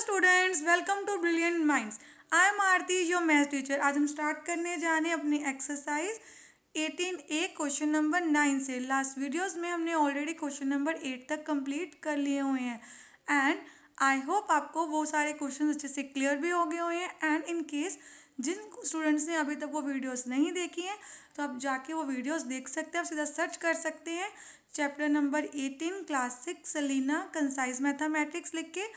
Students, welcome to brilliant minds. I am Aarti, your math teacher. आज हम start करने जाने अपनी एक्सरसाइज 18A क्वेश्चन नंबर 9 से। लास्ट वीडियोस में हमने ऑलरेडी क्वेश्चन नंबर 8 तक कंप्लीट कर लिए हुए हैं एंड आई होप आपको वो सारे क्वेश्चन अच्छे से क्लियर भी हो गए हुए हैं। एंड इन केस जिन स्टूडेंट्स ने अभी तक वो वीडियोस नहीं देखी हैं तो आप जाके वो वीडियोस देख सकते हैं। आप सीधा सर्च कर सकते हैं chapter number 18 class 6 Selina concise mathematics लिख के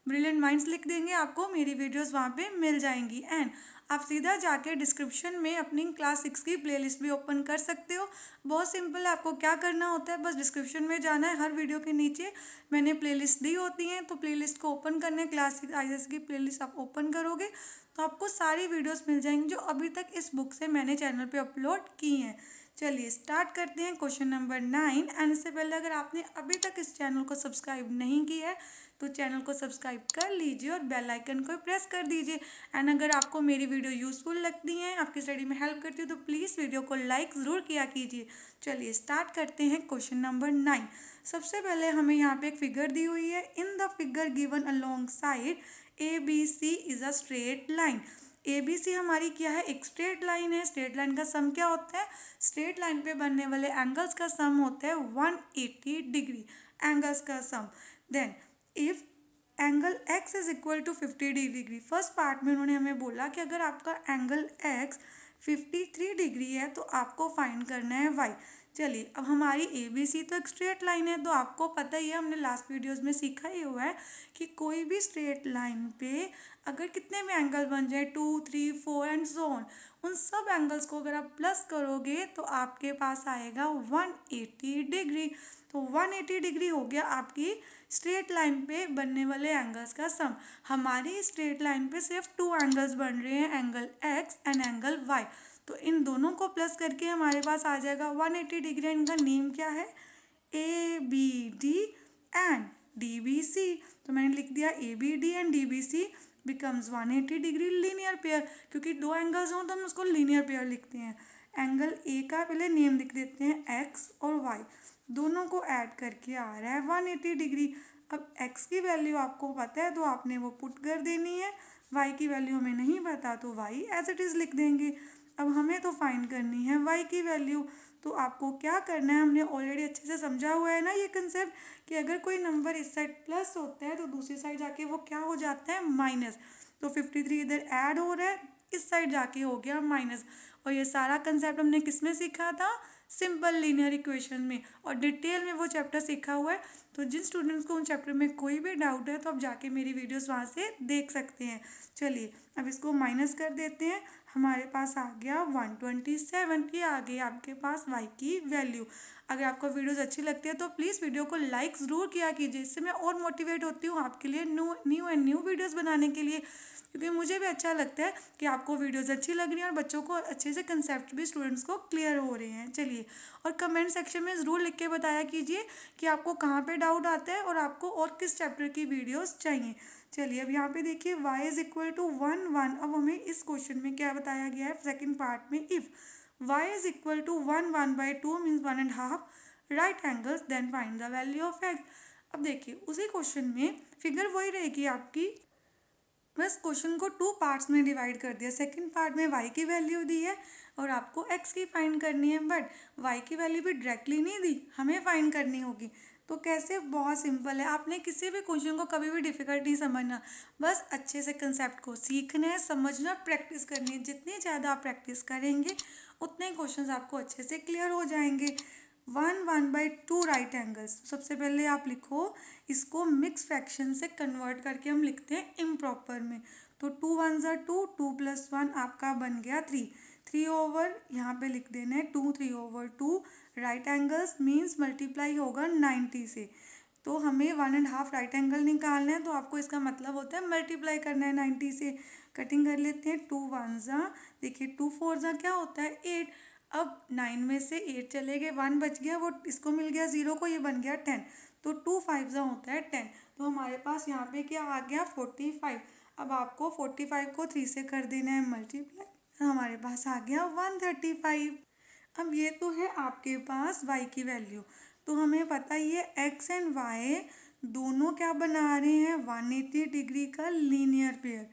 ब्रिलियंट माइंड्स लिख देंगे, आपको मेरी वीडियोस वहाँ पे मिल जाएंगी। एंड आप सीधा जाके डिस्क्रिप्शन में अपनी क्लास 6 की प्लेलिस्ट भी ओपन कर सकते हो। बहुत सिंपल है, आपको क्या करना होता है, बस डिस्क्रिप्शन में जाना है। हर वीडियो के नीचे मैंने प्लेलिस्ट दी होती हैं, तो प्लेलिस्ट को ओपन करने क्लास 6 IAS की प्लेलिस्ट आप ओपन करोगे तो आपको सारी वीडियोस मिल जाएंगी जो अभी तक इस बुक से मैंने चैनल पे अपलोड की हैं। चलिए स्टार्ट करते हैं क्वेश्चन नंबर 9। एंड इससे पहले अगर आपने अभी तक इस चैनल को सब्सक्राइब नहीं किया है तो चैनल को सब्सक्राइब कर लीजिए और बेल आइकन को प्रेस कर दीजिए। एंड अगर आपको मेरी वीडियो यूज़फुल लगती है, आपकी स्टडी में हेल्प करती है, तो प्लीज़ वीडियो को लाइक ज़रूर किया कीजिए। चलिए स्टार्ट करते हैं क्वेश्चन नंबर 9। सबसे पहले हमें यहाँ पे एक फिगर दी हुई है। In the figure given along side ABC is a straight line. ABC हमारी क्या है, एक स्ट्रेट लाइन है। स्ट्रेट लाइन का सम क्या होता है, स्ट्रेट लाइन पे बनने वाले एंगल्स का सम होता है 180 डिग्री, एंगल्स का sum. Then if angle x is equal to 50 degree, first part में उन्होंने हमें बोला कि अगर आपका एंगल x 53 डिग्री है तो आपको फाइंड करना है y। चलिए अब हमारी ABC तो एक स्ट्रेट लाइन है, तो आपको पता ही है, हमने लास्ट वीडियोस में सीखा ही हुआ है कि कोई भी स्ट्रेट लाइन पे अगर कितने भी एंगल बन जाए 2, 3, 4 एंड सो ऑन, उन सब एंगल्स को अगर आप प्लस करोगे तो आपके पास आएगा 180 डिग्री। तो 180 डिग्री हो गया आपकी स्ट्रेट लाइन पे बनने वाले एंगल्स का सम। हमारी स्ट्रेट लाइन पे सिर्फ 2 एंगल्स बन रहे हैं, angle x and angle y। तो इन दोनों को प्लस करके हमारे पास आ जाएगा 180 डिग्री। इनका नेम क्या है, ABD एंड DBC। तो मैंने लिख दिया ABD and DBC becomes 180 degree linear pair, क्योंकि 2 एंगल्स हों तो हम उसको लीनियर पेयर लिखते हैं। एंगल A का पहले नेम लिख देते हैं x और y, दोनों को ऐड करके आ रहा है 180 डिग्री। अब x की वैल्यू आपको पता है तो आपने वो पुट कर देनी है, y की वैल्यू हमें नहीं पता तो y एज इट इज़ लिख देंगे। अब हमें तो फाइंड करनी है y की वैल्यू, तो आपको क्या करना है, हमने ऑलरेडी अच्छे से समझा हुआ है ना ये कंसेप्ट कि अगर कोई नंबर इस साइड प्लस होता है तो दूसरी साइड जाके वो क्या हो जाता है, माइनस। तो 53 इधर ऐड हो रहा है, इस साइड जाके हो गया माइनस। और ये सारा कंसेप्ट हमने किस में सीखा था, सिंपल लीनियर इक्वेशन में, और डिटेल में वो चैप्टर सीखा हुआ है। तो जिन स्टूडेंट्स को उन चैप्टर में कोई भी डाउट है तो आप जाके मेरी वीडियोस वहाँ से देख सकते हैं। चलिए अब इसको माइनस कर देते हैं, हमारे पास आ गया 127। ये आ गई आपके पास y की वैल्यू। अगर आपको वीडियोस अच्छी लगती है तो प्लीज़ वीडियो को लाइक ज़रूर किया कीजिए, इससे मैं और मोटिवेट होती हूँ आपके लिए न्यू वीडियोस बनाने के लिए, क्योंकि मुझे भी अच्छा लगता है कि आपको वीडियोस अच्छी लग रही हैं और बच्चों को अच्छे से कंसेप्ट भी स्टूडेंट्स को क्लियर हो रहे हैं। चलिए और कमेंट सेक्शन में ज़रूर लिख के बताया कीजिए कि आपको कहाँ पे डाउट आता है और आपको और किस चैप्टर की वीडियोस चाहिए। चलिए अब यहाँ पे देखिए y इज इक्वल टू 1 1। अब हमें इस क्वेश्चन में क्या बताया गया है, सेकंड पार्ट में, if y is equal to 1 1/2 means 1.5 right angles then find the value of x। अब देखिए उसी क्वेश्चन में फिगर वही रहेगी आपकी, बस क्वेश्चन को 2 पार्ट्स में डिवाइड कर दिया। सेकंड पार्ट में y की वैल्यू दी है और आपको x की फाइंड करनी है, बट y की वैल्यू भी डायरेक्टली नहीं दी, हमें फाइंड करनी होगी। तो कैसे, बहुत सिंपल है। आपने किसी भी क्वेश्चन को कभी भी डिफिकल्ट नहीं समझना, बस अच्छे से कंसेप्ट को सीखना है, समझना, प्रैक्टिस करनी है। जितनी ज़्यादा आप प्रैक्टिस करेंगे उतने क्वेश्चन आपको अच्छे से क्लियर हो जाएंगे। 1 1/2 राइट एंगल्स, सबसे पहले आप लिखो इसको मिक्स फ्रैक्शन से कन्वर्ट करके हम लिखते हैं इम्प्रॉपर में। तो 2 1 ज़ा 2, 2 + 1 आपका बन गया 3, 3 ओवर यहाँ पे लिख देना है 2, 3/2 राइट एंगल्स मीन्स मल्टीप्लाई होगा 90 से। तो हमें 1.5 राइट एंगल निकालना है, तो आपको इसका मतलब होता है मल्टीप्लाई करना है 90 से। कटिंग कर लेते हैं, 2 1 ज़ा, देखिए 2 4 ज़ा क्या होता है 8। अब 9 में से 8 चले गए, 1 बच गया, वो इसको मिल गया 0 को, ये बन गया 10। तो 2 5 ज़ा होता है 10। तो हमारे पास यहाँ पे क्या आ गया 45। अब आपको 45 को 3 से कर देना है मल्टीप्लाई, हमारे पास आ गया 135। अब ये तो है आपके पास y की वैल्यू, तो हमें पता ही है x एंड y दोनों क्या बना रहे हैं, 180 डिग्री का लीनियर पेयर,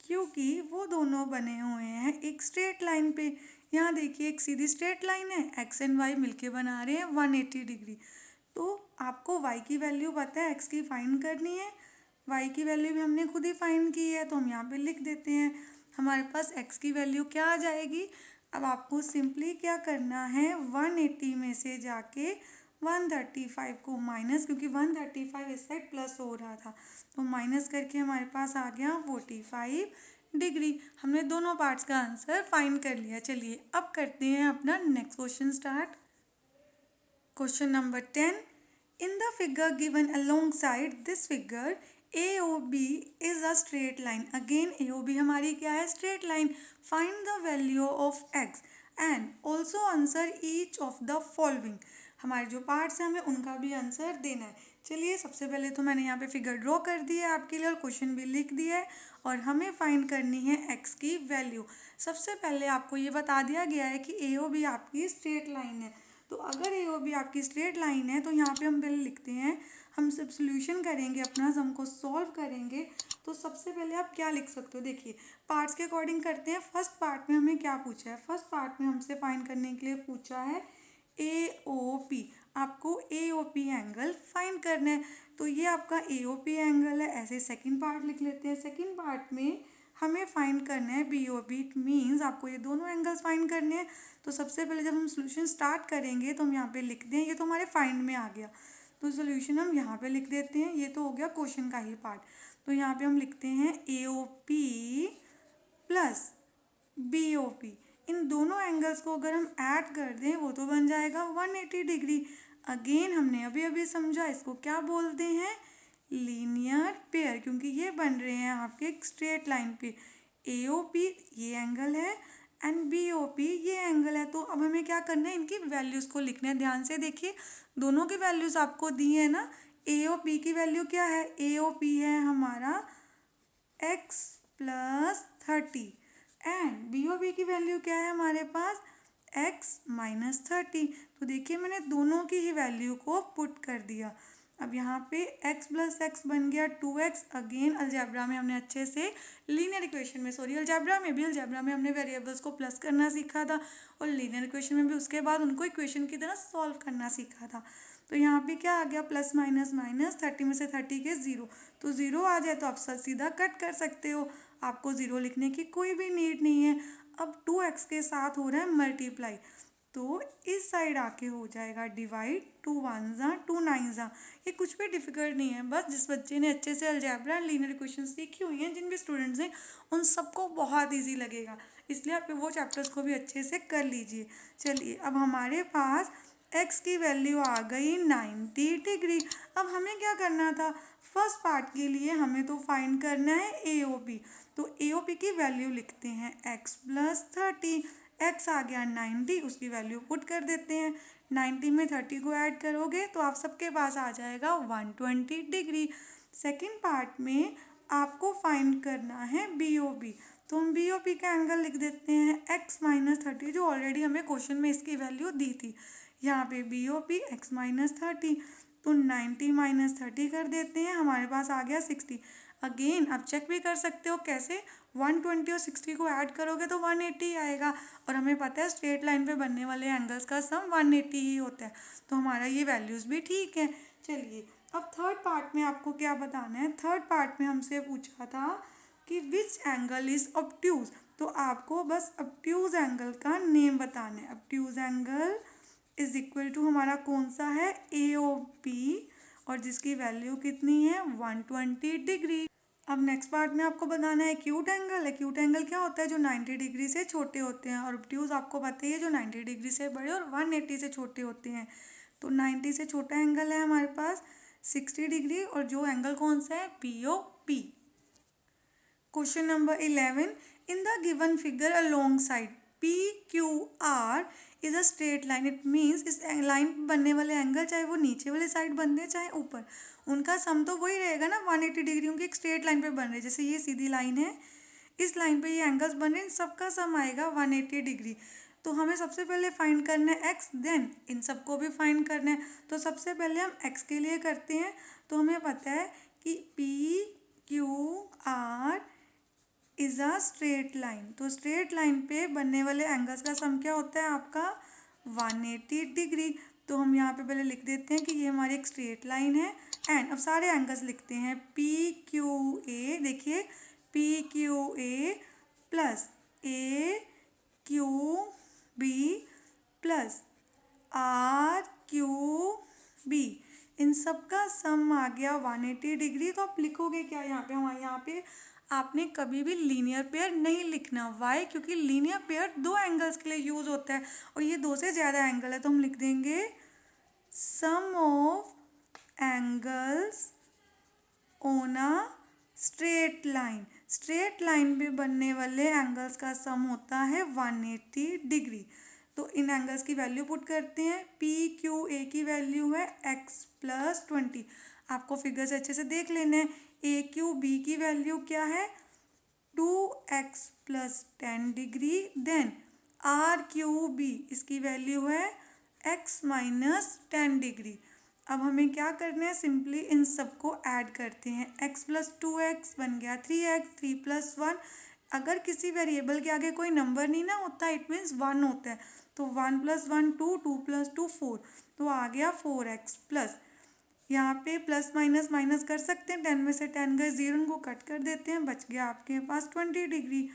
क्योंकि वो दोनों बने हुए हैं एक स्ट्रेट लाइन पे। यहाँ देखिए एक सीधी स्ट्रेट लाइन है, एक्स एंड वाई मिलके बना रहे हैं 180 डिग्री। तो आपको y की वैल्यू पता है, x की फाइंड करनी है, y की वैल्यू भी हमने खुद ही फाइंड की है, तो हम यहाँ पे लिख देते हैं। हमारे पास x की वैल्यू क्या आ जाएगी। अब आपको सिंपली क्या करना है, 180 में से जाके 135 को माइनस, क्योंकि 135 इस साइड प्लस हो रहा था, तो माइनस करके हमारे पास आ गया 45 डिग्री। हमने दोनों पार्ट्स का आंसर फाइंड कर लिया। चलिए अब करते हैं अपना next question start. Question number 10. In the figure given alongside this figure, AOB is a straight line. Again AOB हमारी क्या है, straight line. Find the value of x and also answer each of the following. हमारे जो parts हैं हमें उनका भी answer देना है। चलिए सबसे पहले तो मैंने यहाँ पे फिगर ड्रॉ कर दिया है आपके लिए और क्वेश्चन भी लिख दिया है, और हमें फाइंड करनी है x की वैल्यू। सबसे पहले आपको ये बता दिया गया है कि AOB आपकी स्ट्रेट लाइन है। तो अगर AOB आपकी स्ट्रेट लाइन है तो यहाँ पे हम पहले लिखते हैं, हम सब सोल्यूशन करेंगे, अपना सम को सॉल्व करेंगे। तो सबसे पहले आप क्या लिख सकते हो, देखिए पार्ट्स के अकॉर्डिंग करते हैं। फर्स्ट पार्ट में हमें क्या पूछा है, फर्स्ट पार्ट में हमसे फाइंड करने के लिए पूछा है AOP। आपको AOP एंगल फाइंड करना है, तो ये आपका AOP एंगल है। ऐसे सेकंड पार्ट लिख लेते हैं। सेकंड पार्ट में हमें फाइंड करना है BOP। इट मीन्स आपको ये दोनों एंगल्स फाइंड करने हैं। तो सबसे पहले जब हम सोल्यूशन स्टार्ट करेंगे तो हम यहाँ पे लिखते हैं, ये तो हमारे फाइंड में आ गया, तो सोल्यूशन हम यहाँ पे लिख देते हैं। ये तो हो गया क्वेश्चन का ही पार्ट। तो यहाँ पे हम लिखते हैं AOP प्लस BOP। इन दोनों एंगल्स को अगर हम ऐड कर दें वो तो बन जाएगा 180 डिग्री। अगेन हमने अभी अभी समझा, इसको क्या बोलते हैं, लीनियर पेयर, क्योंकि ये बन रहे हैं आपके एक स्ट्रेट लाइन पे। AOP ये एंगल है एंड BOP ये एंगल है। तो अब हमें क्या करना है, इनकी वैल्यूज़ को लिखना है। ध्यान से देखिए, दोनों की वैल्यूज़ आपको दी है ना। AOP की वैल्यू क्या है, AOP है हमारा x प्लस 30 एंड BOP की वैल्यू क्या है हमारे पास, x माइनस 30। तो देखिए मैंने दोनों की ही वैल्यू को पुट कर दिया। अब यहाँ पे x प्लस एक्स बन गया 2x। अगेन अलजेब्रा में हमने अच्छे से, लीनियर इक्वेशन में, सॉरी अलजेब्रा में हमने वेरिएबल्स को प्लस करना सीखा था, और लीनियर इक्वेशन में भी उसके बाद उनको इक्वेशन की तरह सॉल्व करना सीखा था। तो यहाँ पे क्या आ गया, प्लस माइनस माइनस, 30 में से 30 के 0, तो 0 आ जाए तो आप सीधा कट कर सकते हो, आपको 0 लिखने की कोई भी नीड नहीं है। अब 2x के साथ हो रहा है मल्टीप्लाई, तो इस साइड आके हो जाएगा डिवाइड, 2 1 जा 2 9 जा। ये कुछ भी डिफिकल्ट नहीं है, बस जिस बच्चे ने अच्छे से अलजेब्रा एंड लीनियर इक्वेशन सीखी हुई हैं, जिन भी स्टूडेंट्स हैं उन सबको बहुत इजी लगेगा, इसलिए आप वो चैप्टर्स को भी अच्छे से कर लीजिए। चलिए अब हमारे पास x की वैल्यू आ गई 90 डिग्री। अब हमें क्या करना था, फर्स्ट पार्ट के लिए हमें तो फाइंड करना है AOP। तो AOP की वैल्यू लिखते हैं x प्लस 30। x आ गया 90, उसकी वैल्यू पुट कर देते हैं। 90 में 30 को ऐड करोगे तो आप सबके पास आ जाएगा 120 डिग्री। सेकेंड पार्ट में आपको फाइंड करना है BOP। तो हम BOP का एंगल लिख देते हैं x माइनस 30, जो ऑलरेडी हमें क्वेश्चन में इसकी वैल्यू दी थी। यहाँ पे BOP x माइनस 30, तो 90 माइनस 30 कर देते हैं, हमारे पास आ गया 60। अगेन आप चेक भी कर सकते हो कैसे, 120 और 60 को ऐड करोगे तो 180 आएगा, और हमें पता है स्ट्रेट लाइन पे बनने वाले एंगल्स का सम 180 ही होता है, तो हमारा ये वैल्यूज़ भी ठीक है। चलिए अब थर्ड पार्ट में आपको क्या बताना है, थर्ड पार्ट में हमसे पूछा था कि विच एंगल इज ऑब्ट्यूज, तो आपको बस ऑब्ट्यूज एंगल का नेम बताना है। Obtuse angle is equal to हमारा कौन सा है, AOP, और जिसकी वैल्यू कितनी है 120 डिग्री। अब नेक्स्ट पार्ट में आपको बताना है एक्यूट एंगल। एक्यूट एंगल क्या होता है, जो 90 डिग्री से छोटे होते हैं, और ऑब्ट्यूज आपको पता ही है जो 90 डिग्री से बड़े और 180 से छोटे होते हैं। तो 90 से छोटा एंगल है हमारे पास 60 डिग्री, और जो एंगल कौन सा है, POP। Question number 11, in the given figure along side PQR is a straight line. It means इस लाइन बनने वाले एंगल, चाहे वो नीचे वाले साइड बन रहे चाहे ऊपर, उनका सम तो वही रहेगा ना, 180 डिग्री, उनकी एक स्ट्रेट लाइन पे बन रहे। जैसे ये सीधी लाइन है, इस लाइन पे ये एंगल्स बन रहे हैं, सबका सम आएगा 180 डिग्री। तो हमें सबसे पहले फाइंड करना है एक्स, देन इन सबको भी फाइंड करना है। तो सबसे पहले हम एक्स के लिए करते हैं। तो हमें पता है कि P Q R is a straight line. तो स्ट्रेट लाइन पे बनने वाले एंगल्स का सम क्या होता है आपका 180 डिग्री। तो हम यहाँ पे पहले लिख देते हैं कि ये हमारी एक स्ट्रेट लाइन है। एंड अब सारे एंगल्स लिखते हैं पी क्यू ए, देखिए P Q A plus A Q B plus R Q B, इन सब का सम आ गया 180 डिग्री। तो आप लिखोगे क्या यहाँ पे, हमारे यहाँ पे आपने कभी भी लीनियर पेयर नहीं लिखना। वाई? क्योंकि लीनियर पेयर दो एंगल्स के लिए यूज होता है और ये दो से ज़्यादा एंगल है। तो हम लिख देंगे sum of angles on a straight line. Straight line पे बनने वाले एंगल्स का सम होता है 180 डिग्री। तो इन एंगल्स की वैल्यू पुट करते हैं। पी क्यू ए की वैल्यू है एक्स प्लस 20। आपको फिगर से अच्छे से देख लेना है। ए क्यू बी की वैल्यू क्या है 2x plus 10 degree. Then R Q B, इसकी वैल्यू है x माइनस 10 डिग्री। अब हमें क्या करना है, सिंपली इन सबको ऐड करते हैं। x प्लस 2x बन गया 3x, 3 प्लस 1। अगर किसी वेरिएबल के आगे कोई नंबर नहीं ना होता, इट मीन्स 1 होता है। तो 1 प्लस 1 2, 2 प्लस 2 4, तो आ गया 4x प्लस, यहाँ पे प्लस माइनस माइनस कर सकते हैं, 10 में से 10 गए 0, को कट कर देते हैं, बच गया आपके पास 20 डिग्री।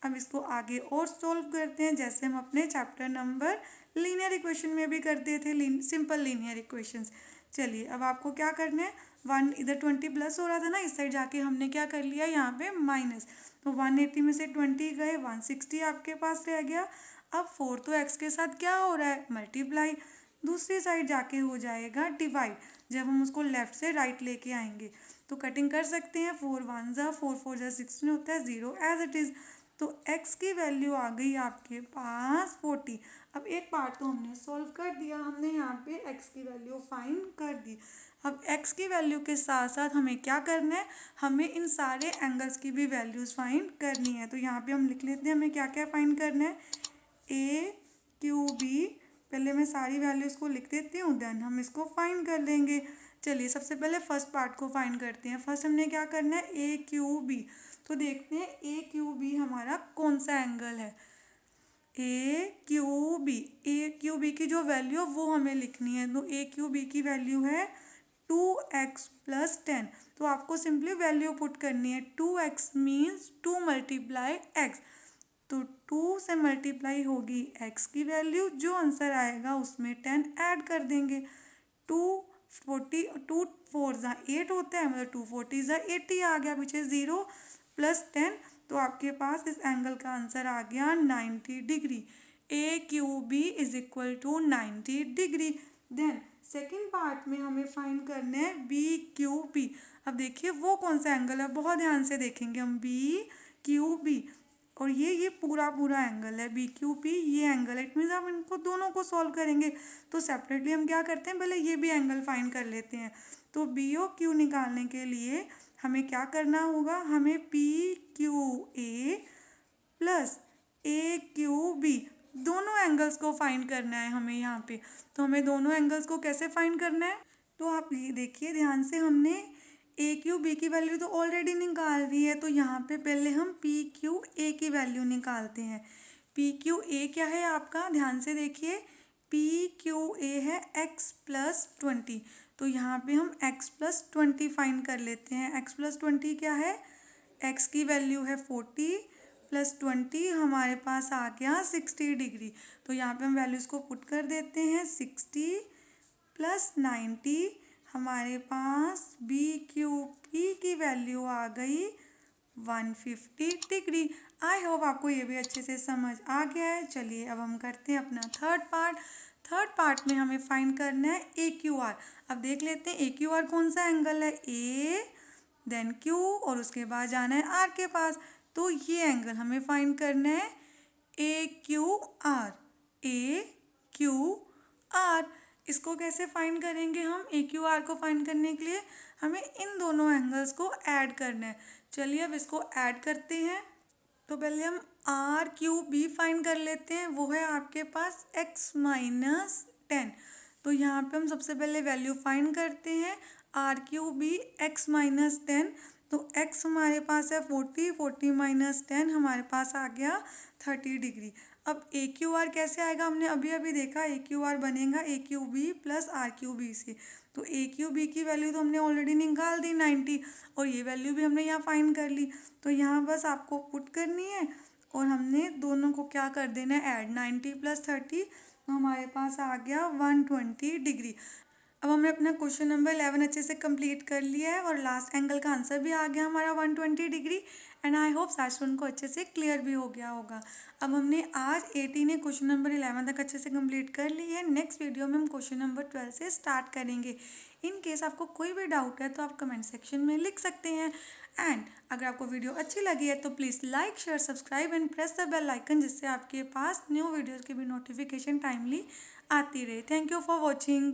अब इसको आगे और सॉल्व करते हैं जैसे हम अपने चैप्टर नंबर लीनियर इक्वेशन में भी करते थे, सिंपल लीनियर इक्वेशंस। चलिए अब आपको क्या करना है, 1 इधर 20 प्लस हो रहा था ना, इस साइड जाके हमने क्या कर लिया यहाँ पे माइनस। तो 180 में से 20 गए, 160 आपके पास रह गया। अब 4 तो एक्स के साथ क्या हो रहा है मल्टीप्लाई, दूसरी साइड जाके हो जाएगा डिवाइड जब हम उसको लेफ्ट से राइट लेके आएंगे। तो कटिंग कर सकते हैं, 4 1 जा 4 4 जा 16 होता है, 0 एज इट इज़। तो x की वैल्यू आ गई आपके पास 40। अब एक पार्ट तो हमने सॉल्व कर दिया, हमने यहाँ पे x की वैल्यू फाइंड कर दी। अब x की वैल्यू के साथ साथ हमें क्या करना है, हमें इन सारे एंगल्स की भी वैल्यूज़ फाइंड करनी है। तो यहाँ पे हम लिख लेते हैं हमें क्या क्या फाइंड करना है। ए क्यू बी, पहले मैं सारी वैल्यूज़ को लिख देती हूँ, देन हम इसको फाइंड कर लेंगे। चलिए सबसे पहले फर्स्ट पार्ट को फाइंड करते हैं। फर्स्ट हमने क्या करना है, ए क्यू बी। तो देखते हैं ए क्यू बी हमारा कौन सा एंगल है। ए क्यू बी की जो वैल्यू है वो हमें लिखनी है। तो ए क्यू बी की वैल्यू है 2x प्लस 10। तो आपको सिंपली वैल्यू पुट करनी है। 2x means 2 multiply x. तो 2 से मल्टीप्लाई होगी x की वैल्यू, जो आंसर आएगा उसमें 10 ऐड कर देंगे। 240 2 4 जा 8 होता है, मतलब 240 जा 80 आ गया, पीछे 0 प्लस 10। तो आपके पास इस एंगल का आंसर आ गया 90 degree. A Q B is equal to 90 degree. Then second part में हमें फाइंड करना है बी क्यू बी। अब देखिए वो कौन सा एंगल है, बहुत ध्यान से देखेंगे हम। बी क्यू बी और ये पूरा एंगल है बी क्यू पी, ये एंगल है। इट मीन्स आप इनको दोनों को सॉल्व करेंगे। तो सेपरेटली हम क्या करते हैं, पहले ये भी एंगल फाइंड कर लेते हैं। तो बी ओ क्यू निकालने के लिए हमें क्या करना होगा, हमें P Q A plus A Q B दोनों एंगल्स को फाइंड करना है हमें यहाँ पे। तो हमें दोनों एंगल्स को कैसे फाइंड करना है, तो आप ये देखिए ध्यान से, हमने ए क्यू बी की वैल्यू तो ऑलरेडी निकाल दी है। तो यहाँ पे पहले हम पी क्यू ए की वैल्यू निकालते हैं। पी क्यू ए क्या है आपका, ध्यान से देखिए, पी क्यू ए है x प्लस 20। तो यहाँ पे हम x प्लस 20 फाइंड कर लेते हैं। x प्लस 20 क्या है, x की वैल्यू है 40 प्लस 20 हमारे पास आ गया 60 डिग्री। तो यहाँ पे हम वैल्यूज़ को पुट कर देते हैं। 60 प्लस 90 हमारे पास बी क्यू पी की वैल्यू आ गई 150 डिग्री। आई होप आपको ये भी अच्छे से समझ आ गया है। चलिए अब हम करते हैं अपना थर्ड पार्ट में हमें फाइंड करना है ए क्यू आर। अब देख लेते हैं ए क्यू आर कौन सा एंगल है, ए देन क्यू और उसके बाद जाना है आर के पास। तो ये एंगल हमें फाइंड करना है A Q are, A Q are. इसको कैसे फाइंड करेंगे हम, ए क्यू आर को फाइंड करने के लिए हमें इन दोनों एंगल्स को ऐड करना है। चलिए अब इसको ऐड करते हैं। तो पहले हम आर क्यू बी फाइंड कर लेते हैं, वो है आपके पास x-10। तो यहाँ पे हम सबसे पहले वैल्यू फाइंड करते हैं आर क्यू बी x-10। तो x हमारे पास है 40, 40 माइनस 10 हमारे पास आ गया 30 डिग्री। अब ए क्यू आर कैसे आएगा, हमने अभी अभी देखा ए क्यू आर बनेगा A Q B plus R Q B से। तो ए क्यू बी की वैल्यू तो हमने ऑलरेडी निकाल दी 90, और ये वैल्यू भी हमने यहाँ फाइंड कर ली। तो यहाँ बस आपको पुट करनी है और हमने दोनों को क्या कर देना है, ऐड 90 प्लस 30, तो हमारे पास आ गया 120 डिग्री। अब हमने अपना क्वेश्चन नंबर 11 अच्छे से कंप्लीट कर लिया है और लास्ट एंगल का आंसर भी आ गया हमारा 120 डिग्री। एंड आई होप साशवन को अच्छे से क्लियर भी हो गया होगा। अब हमने आज 18 क्वेश्चन नंबर 11 तक अच्छे से कंप्लीट कर ली है। नेक्स्ट वीडियो में हम क्वेश्चन नंबर 12 से स्टार्ट करेंगे। इन केस आपको कोई भी डाउट है तो आप कमेंट सेक्शन में लिख सकते हैं। एंड अगर आपको वीडियो अच्छी लगी है तो please like share subscribe and press the bell icon, जिससे आपके पास न्यू वीडियोज़ की भी नोटिफिकेशन टाइमली आती रहे। Thank you for watching.